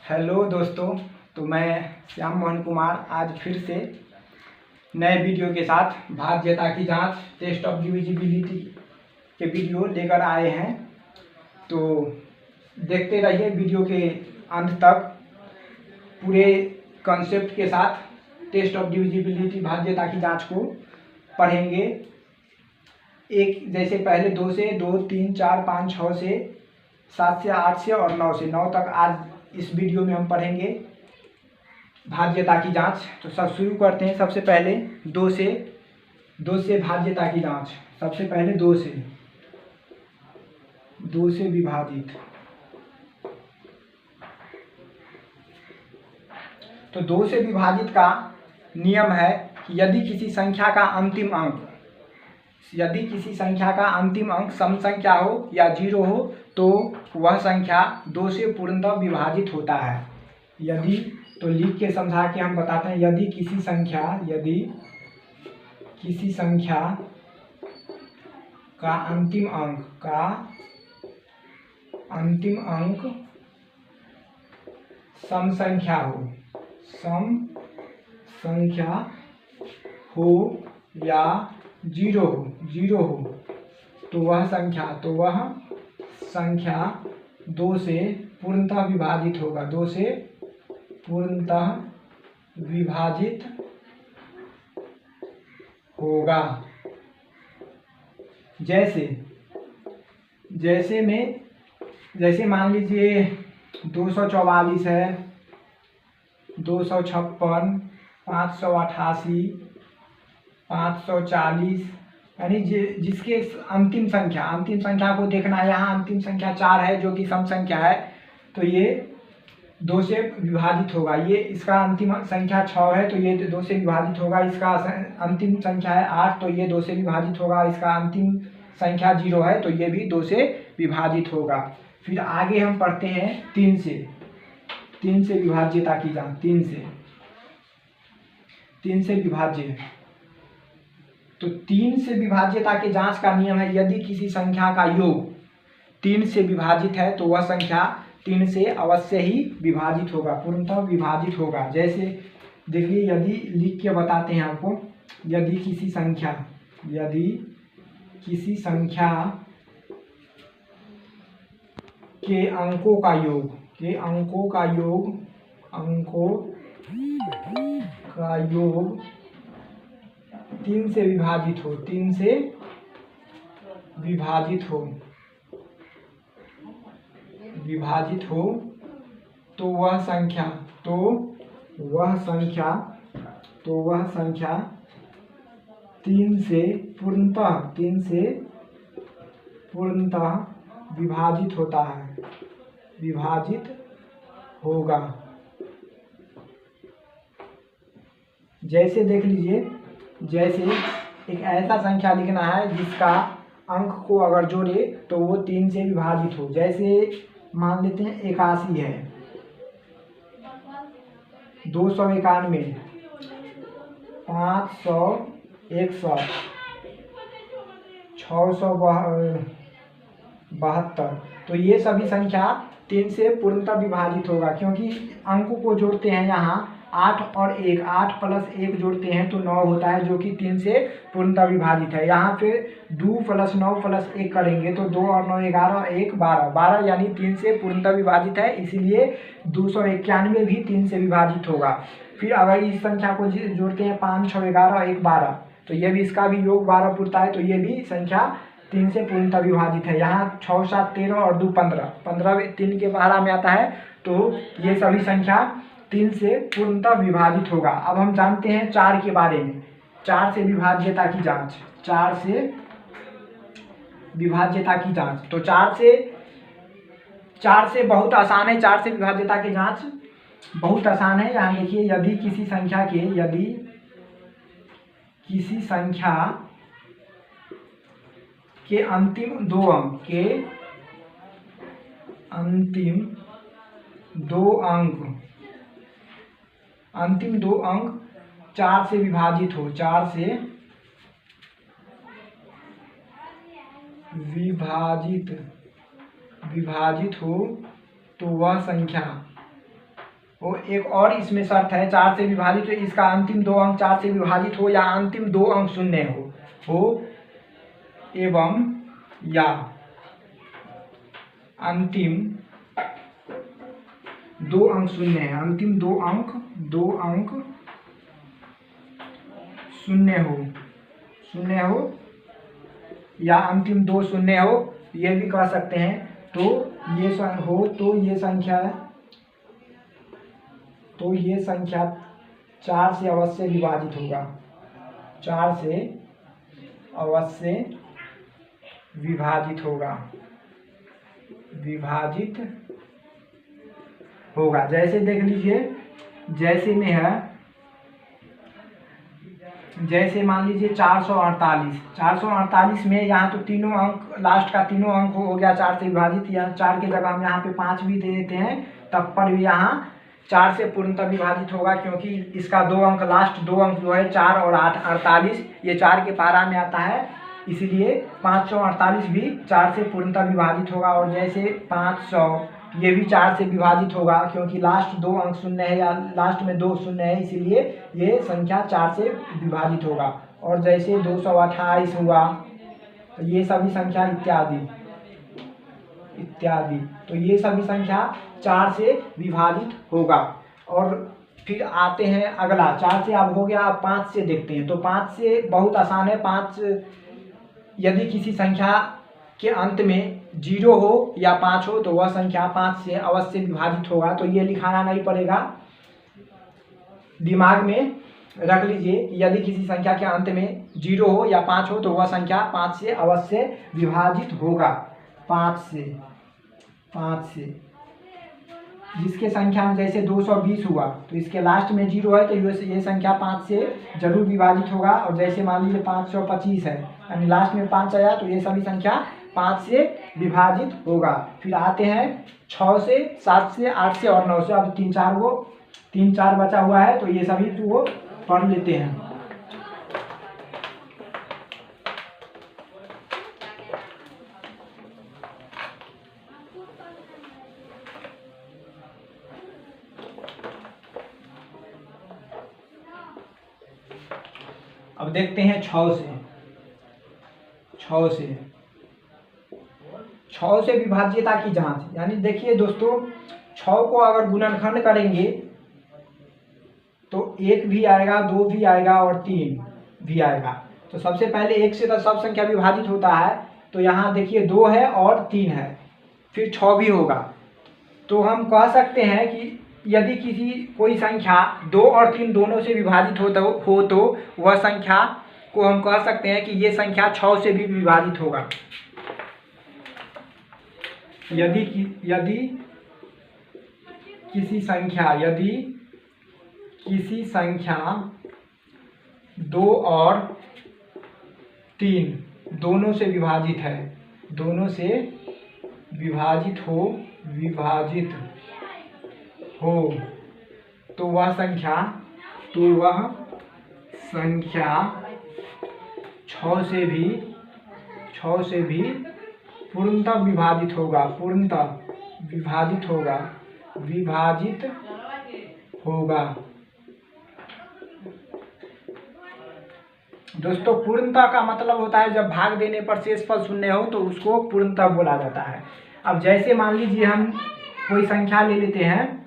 Hello दोस्तों, तो मैं श्याम मोहन कुमार आज फिर से नए वीडियो के साथ भाज्यता की जांच टेस्ट ऑफ डिविजिबिलिटी के वीडियो लेकर आए हैं। तो देखते रहिए वीडियो के अंत तक। पूरे कॉन्सेप्ट के साथ टेस्ट ऑफ डिविजिबिलिटी भाज्यता की जांच को पढ़ेंगे। एक जैसे पहले 2 से 2, 3, 4, 5, 6 से 7 से 8 से और 9 से 9 तक आज इस वीडियो में हम पढ़ेंगे भाज्यता की जांच। तो सब शुरू करते हैं। सबसे पहले 2 से भाज्यता की जांच। सबसे पहले 2 से विभाजित। तो 2 से विभाजित का नियम है कि यदि किसी संख्या का अंतिम अंक सम संख्या हो या 0 हो तो वह संख्या 2 से पूर्णतः विभाजित होता है। यदि, तो लिख के समझा के हम बताते हैं। यदि किसी संख्या का अंतिम अंक सम संख्या हो या 0 हो तो वह संख्या 2 से पूर्णतः विभाजित होगा। 2 से पूर्णतः विभाजित होगा। जैसे मान लीजिए 244 है, 256, 588, 540, यानी जिसके अंतिम संख्या को देखना है। यहाँ अंतिम संख्या 4 है जो कि सम संख्या है, तो ये 2 से विभाजित होगा। ये इसका अंतिम संख्या 6 है तो ये 2 से विभाजित होगा। इसका अंतिम संख्या है 8 तो ये 2 से विभाजित होगा। इसका अंतिम संख्या 0 है तो ये भी 2 से विभाजित होगा। फिर आगे हम पढ़ते हैं 3 से विभाज्यता की जांच। 3 से विभाज्य। तो 3 से विभाज्यता के जांच का नियम है यदि किसी संख्या का योग 3 से विभाजित है तो वह संख्या 3 से अवश्य ही विभाजित होगा, पूर्णतः विभाजित होगा। जैसे देखिए, यदि लिख के बताते हैं आपको। यदि किसी संख्या के अंकों का योग 3 से विभाजित हो तो वह संख्या 3 से पूर्णतः विभाजित होगा। जैसे देख लीजिए, जैसे एक ऐसा संख्या लिखना है जिसका अंक को अगर जोड़े तो वो 3 से विभाजित हो। जैसे मान लेते हैं 81 है, 291, 561, 672, तो ये सभी संख्या 3 से पूर्णतः विभाजित होगा। क्योंकि अंकों को जोड़ते हैं यहाँ 8 और 1, 8 + 1 जोड़ते हैं तो 9 होता है, जो कि 3 से पूर्णतः विभाजित है। यहाँ पे 2 + 9 + 1 करेंगे तो 2 और 9 11, 1 12 यानी 3 से पूर्णतः विभाजित है। इसीलिए 291 भी 3 से विभाजित होगा। फिर अगर इस संख्या को जोड़ते हैं 5, 6, 11, 1 12, तो ये भी, इसका भी योग 12 पूरता है, तो ये भी संख्या 3 से पूर्णतः विभाजित है। यहाँ 6, 7, 13 और 2 15, 15 3 के पहाड़ा में आता है, तो ये सभी संख्या 3 से पूर्णतः विभाजित होगा। अब हम जानते हैं 4 के बारे में। 4 से विभाज्यता की जांच। 4 से विभाज्यता की जांच। तो 4 से बहुत आसान है। 4 से विभाज्यता की जांच बहुत आसान है। यहाँ देखिए, यदि किसी संख्या के अंतिम दो अंक 4 से विभाजित हो, 4 से विभाजित हो तो वह संख्या वो एक और इसमें शर्त है 4 से विभाजित, तो इसका अंतिम 2 अंक 4 से विभाजित हो या अंतिम 2 अंक शून्य हो एवं या अंतिम 2 अंक शून्य है, अंतिम 2 अंक शून्य हो या अंतिम 2 शून्य हो, ये भी कह सकते हैं। तो ये संख्या 4 से अवश्य विभाजित होगा, 4 से अवश्य विभाजित होगा। जैसे देख लीजिए, जैसे में है, जैसे मान लीजिए 448 में यहाँ तो तीनों अंक, लास्ट का तीनों अंक हो गया 4 से विभाजित, या 4 की जगह हम यहाँ पे 5 भी दे देते हैं, तब पर भी यहाँ 4 से पूर्णतः विभाजित होगा, क्योंकि इसका 2 अंक, लास्ट 2 अंक जो है 4 और 8 48, ये 4 के पारा में आता है, इसलिए 548 भी 4 से पूर्णतः विभाजित होगा। और जैसे 500, ये भी 4 से विभाजित होगा, क्योंकि लास्ट 2 अंक शून्य है या लास्ट में 2 शून्य है, इसीलिए ये संख्या 4 से विभाजित होगा। और जैसे 228 हुआ, तो ये सभी संख्या इत्यादि, तो ये सभी संख्या 4 से विभाजित होगा। और फिर आते हैं अगला, 4 से अब हो गया, अब 5 से देखते हैं। तो 5 से बहुत आसान है। 5 यदि किसी संख्या के अंत में 0 हो या 5 हो, तो वह संख्या 5 से अवश्य विभाजित होगा। तो ये लिखाना नहीं पड़ेगा, दिमाग में रख लीजिए कि यदि किसी संख्या के अंत में 0 हो या 5 हो, तो वह संख्या 5 से अवश्य विभाजित होगा। 5 से जिसके संख्या में जैसे 220 हुआ, तो इसके लास्ट में 0 है, तो ये संख्या 5 से जरूर विभाजित होगा। और जैसे मान लीजिए 525 है, यानी लास्ट में 5 आया, तो ये सभी संख्या 5 से विभाजित होगा। फिर आते हैं 6 से, 7 से, 8 से और 9 से। अब 3-4 बचा हुआ है, तो ये सभी वो पढ़ लेते हैं। अब देखते हैं 6 से विभाज्यता की जांच। यानी देखिए दोस्तों, 6 को अगर गुणनखंड करेंगे तो 1 भी आएगा, 2 भी आएगा और 3 भी आएगा। तो सबसे पहले 1 से तो सब संख्या विभाजित होता है, तो यहाँ देखिए 2 है और 3 है, फिर 6 भी होगा। तो हम कह सकते हैं कि यदि कोई संख्या 2 और 3 दोनों से विभाजित हो तो वह संख्या को हम कह सकते हैं कि ये संख्या 6 से भी विभाजित होगा। यदि किसी संख्या 2 और 3 दोनों से विभाजित है, विभाजित हो, तो वह संख्या 6 से भी पूर्णतः विभाजित होगा। दोस्तों, पूर्णतः का मतलब होता है जब भाग देने पर शेषफल शून्य हो, तो उसको पूर्णतः बोला जाता है। अब जैसे मान लीजिए हम कोई संख्या ले लेते हैं,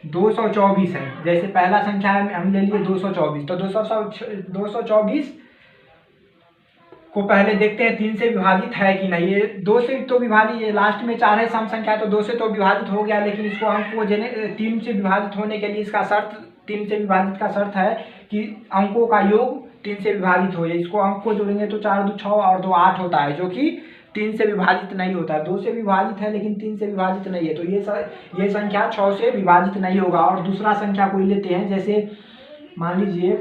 224 है। जैसे पहला संख्या है, हम ले लिए 224, तो 224 को पहले देखते हैं 3 से विभाजित है कि नहीं। ये 2 से तो विभाजित, ये लास्ट में 4 है सम संख्या, तो 2 से तो विभाजित हो गया, लेकिन इसको अंक को 3 से विभाजित होने के लिए इसका शर्त, 3 से विभाजित का शर्त है कि अंकों का योग 3 से विभाजित हो जाए। इसको अंक को जोड़ेंगे तो 4 2 6 और 2 8 होता है, जो कि 3 से विभाजित नहीं होता है। 2 से विभाजित है लेकिन 3 से विभाजित नहीं है, तो ये संख्या 6 से विभाजित नहीं होगा। और दूसरा संख्या कोई लेते हैं, जैसे मान लीजिए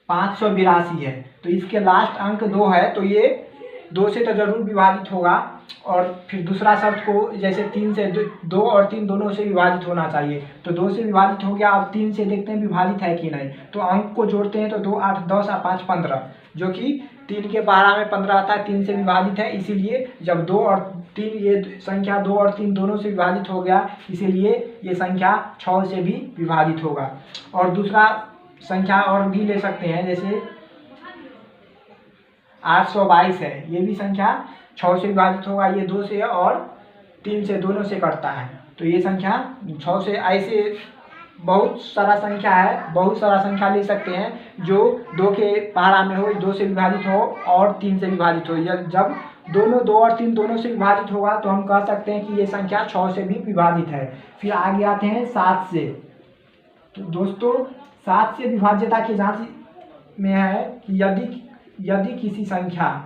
582 है, तो इसके लास्ट अंक 2 है, तो ये 2 से तो जरूर विभाजित होगा। और फिर दूसरा शब्द को, जैसे 3 से 2 और 3 दोनों से विभाजित होना चाहिए, तो 2 से विभाजित हो गया। अब 3 से देखते हैं विभाजित है कि नहीं, तो अंक को जोड़ते हैं तो 2 8 10 और 5 15, जो कि 3 के पहाड़ा में 15 आता है, 3 से विभाजित है, इसीलिए जब 2 और 3 ये संख्या 2 और 3 दोनों से विभाजित हो गया, इसीलिए ये संख्या 6 से भी विभाजित होगा। और दूसरा संख्या और भी ले सकते हैं, जैसे 822 है, ये भी संख्या 6 से विभाजित होगा, ये 2 से और 3 से दोनों से कटता है, तो ये संख्या 6 से। ऐसे बहुत सारा संख्या है, बहुत सारा संख्या ले सकते हैं जो 2 के पहाड़ा में हो, 2 से विभाजित हो और 3 से विभाजित हो। जब दोनों 2 और 3 दोनों से विभाजित होगा तो हम कह सकते हैं कि ये संख्या 6 से भी विभाजित है। फिर आगे आते हैं 7 से। तो दोस्तों 7 से विभाज्यता की जांच में है कि यदि किसी संख्या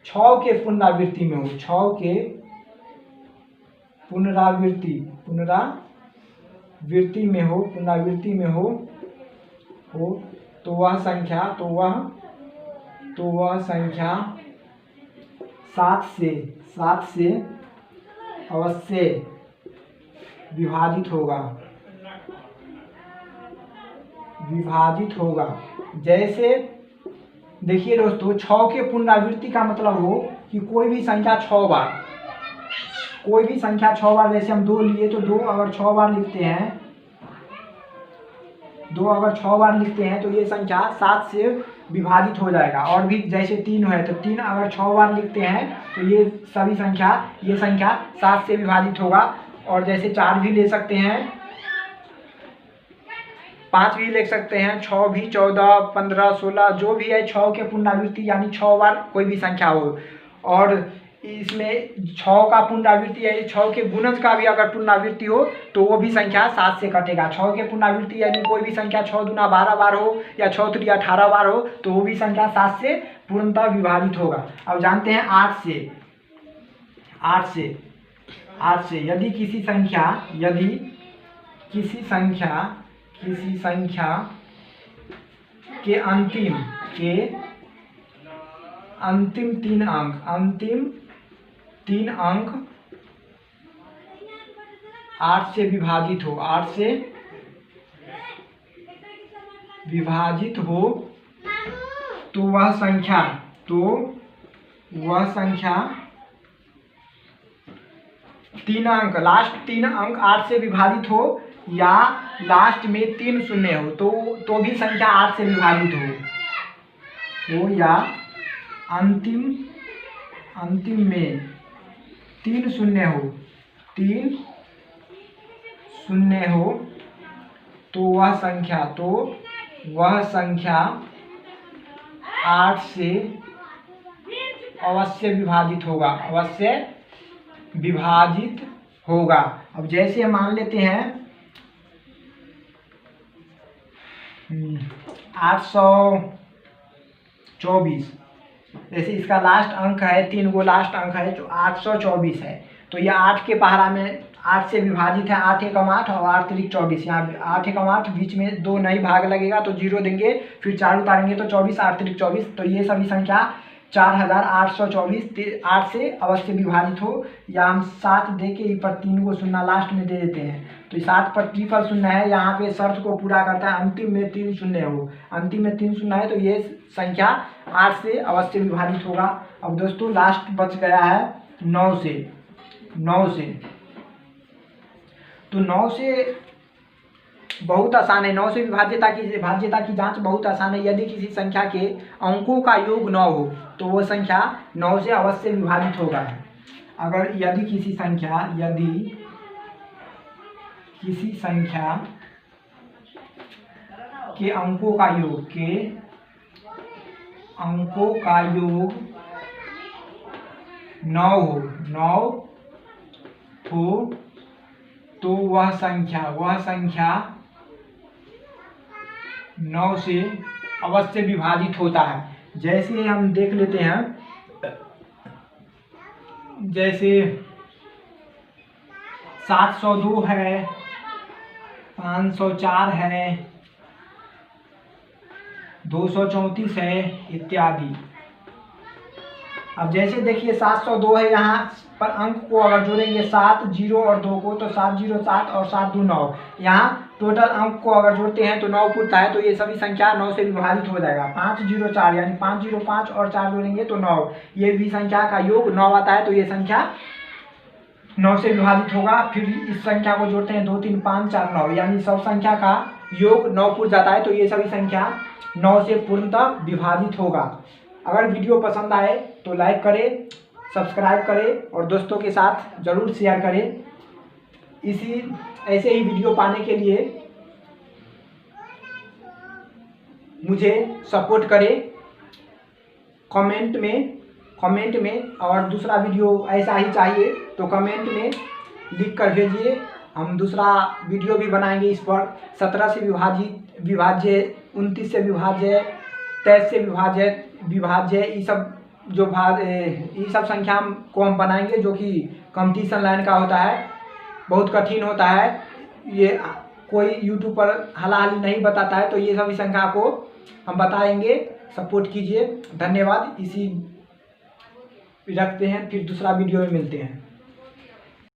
6 के पुनरावृत्ति में हो, 6 के पुनरावृत्ति में हो तो वह संख्या 7 से अवश्य विभाजित होगा। जैसे देखिए दोस्तों, 6 के पुनरावृत्ति का मतलब हो कि कोई भी संख्या 6 बार, जैसे हम 2 लिए तो 2 अगर 6 बार लिखते हैं तो ये संख्या 7 से विभाजित हो जाएगा। और भी जैसे 3 है तो 3 अगर 6 बार लिखते हैं तो ये संख्या 7 से विभाजित होगा। और जैसे 4 भी ले सकते हैं, 5 भी लिख सकते हैं, 6 भी, 14, 15, 16 जो भी है 6 के पुनरावृत्ति यानी 6 बार कोई भी संख्या हो। और इसमें 6 का पुनरावृत्ति यानी 6 के गुणज का भी अगर पुनरावृत्ति हो तो वो भी संख्या 7 से कटेगा। 6 के पुनरावृत्ति यानी कोई भी संख्या 6 दूना 12 बार हो या 6 त्रिया 18 बार हो तो वो भी संख्या 7 से पूर्णतः विभाजित होगा। अब जानते हैं 8 से यदि किसी संख्या के अंतिम 3 अंक 8 से विभाजित हो तो वह संख्या 3 अंक, लास्ट 3 अंक 8 से विभाजित हो या लास्ट में 3 शून्य हो तो भी संख्या 8 से विभाजित हो या अंतिम में 3 शून्य हो तो वह संख्या 8 से अवश्य विभाजित होगा। अब जैसे मान लेते हैं 824, जैसे इसका लास्ट अंक है 3 गो लास्ट अंक है जो 824 है, तो यह 8 के पहाड़ा में 8 से विभाजित है, 8 एकम 8 और 8 त्रिक 24, यहाँ 8 एकम 8 बीच में 2 नहीं भाग लगेगा तो 0 देंगे, फिर 4 उतारेंगे तो 24, 8 त्रिक 24, तो ये सभी संख्या 4824 8 से अवश्य विभाजित हो। या हम 7 दे के पर 3 को शून्य लास्ट में दे देते हैं तो 7 पर ट्रिपल शून्य है, यहाँ पे शर्त को पूरा करता है, अंतिम में 3 शून्य हो, अंतिम में 3 शून्य है तो ये संख्या 8 से अवश्य विभाजित होगा। अब दोस्तों लास्ट बच गया है 9 से। तो 9 से बहुत आसान है, 9 से भाज्यता की जांच बहुत आसान है। यदि किसी संख्या के अंकों का योग 9 हो तो वो संख्या 9 से अवश्य विभाजित होगा। अगर यदि किसी संख्या के अंकों का योग 9 हो तो वह संख्या 9 से अवश्य विभाजित होता है। जैसे हम देख लेते हैं, जैसे 702 है, 504 है, 234 है इत्यादि। अब जैसे देखिए 702 है, यहाँ पर अंक को अगर जोड़ेंगे 7 0 और 2 को, तो 7 0 7 और 7 2 9। यहाँ टोटल अंक को अगर जोड़ते हैं तो 9 पुरता है, तो ये सभी संख्या 9 से विभाजित हो जाएगा। 5 0 4 यानी 5 0 5 और 4 जोड़ेंगे तो 9। ये भी संख्या का योग 9 आता है, तो ये संख्या 9 से विभाजित होगा। फिर इस संख्या को जोड़ते हैं 2 3 5 4 9, यानी सब संख्या का योग 9 पुर जाता है, तो ये सभी संख्या 9 से पूर्णतः विभाजित होगा। अगर वीडियो पसंद आए तो लाइक करें, सब्सक्राइब करें और दोस्तों के साथ ज़रूर शेयर करें। ऐसे ही वीडियो पाने के लिए मुझे सपोर्ट करें कमेंट में, और दूसरा वीडियो ऐसा ही चाहिए तो कमेंट में लिख कर भेजिए। हम दूसरा वीडियो भी बनाएंगे इस पर। 17 से विभाज्य, 29 से विभाज्य, 23 से विभाज्य, ये सब संख्या को हम बनाएंगे, जो कि कंपटीशन लाइन का होता है, बहुत कठिन होता है। ये कोई यूट्यूब पर हालाहाली नहीं बताता है, तो ये सभी संख्या को हम बताएंगे। सपोर्ट कीजिए। धन्यवाद। इसी रखते हैं, फिर दूसरा वीडियो में मिलते हैं।